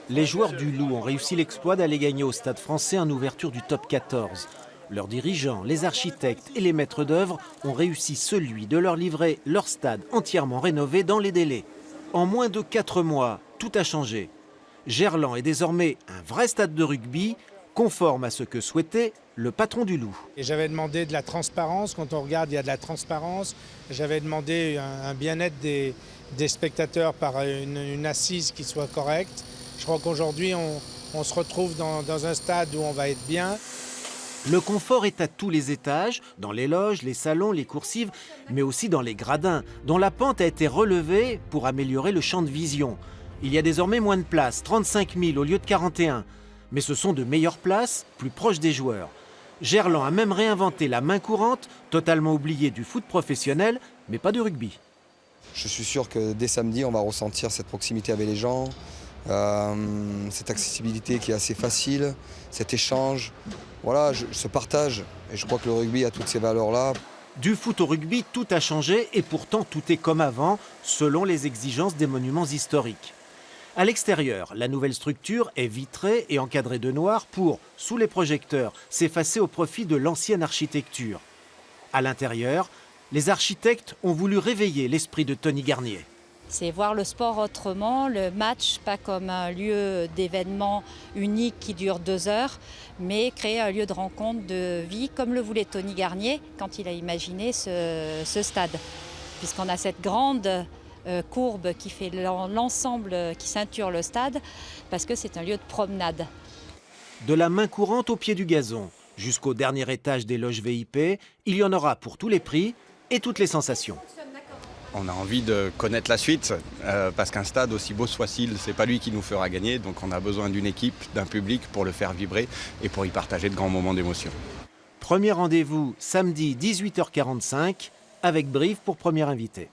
Les joueurs du Loup ont réussi l'exploit d'aller gagner au Stade Français en ouverture du top 14. Leurs dirigeants, les architectes et les maîtres d'œuvre ont réussi celui de leur livrer leur stade entièrement rénové dans les délais. En moins de 4 mois, tout a changé. Gerland est désormais un vrai stade de rugby, conforme à ce que souhaitait le patron du Loup. Et j'avais demandé de la transparence. Quand on regarde, il y a de la transparence. J'avais demandé un bien-être des spectateurs par une assise qui soit correcte. Je crois qu'aujourd'hui, on se retrouve dans un stade où on va être bien. Le confort est à tous les étages, dans les loges, les salons, les coursives, mais aussi dans les gradins, dont la pente a été relevée pour améliorer le champ de vision. Il y a désormais moins de places, 35 000 au lieu de 41. Mais ce sont de meilleures places, plus proches des joueurs. Gerland a même réinventé la main courante, totalement oubliée du foot professionnel, mais pas du rugby. Je suis sûr que dès samedi, on va ressentir cette proximité avec les gens, cette accessibilité qui est assez facile, cet échange, voilà, ce partage. Et je crois que le rugby a toutes ces valeurs-là. Du foot au rugby, tout a changé et pourtant tout est comme avant, selon les exigences des monuments historiques. À l'extérieur, la nouvelle structure est vitrée et encadrée de noir pour, sous les projecteurs, s'effacer au profit de l'ancienne architecture. À l'intérieur, les architectes ont voulu réveiller l'esprit de Tony Garnier. C'est voir le sport autrement, le match pas comme un lieu d'événement unique qui dure 2 heures, mais créer un lieu de rencontre, de vie, comme le voulait Tony Garnier quand il a imaginé ce stade. Puisqu'on a cette grande courbe qui fait l'ensemble, qui ceinture le stade, parce que c'est un lieu de promenade. De la main courante au pied du gazon, jusqu'au dernier étage des loges VIP, il y en aura pour tous les prix et toutes les sensations. On a envie de connaître la suite, parce qu'un stade, aussi beau soit-il, c'est pas lui qui nous fera gagner. Donc on a besoin d'une équipe, d'un public pour le faire vibrer et pour y partager de grands moments d'émotion. Premier rendez-vous samedi 18h45 avec Brive pour premier invité.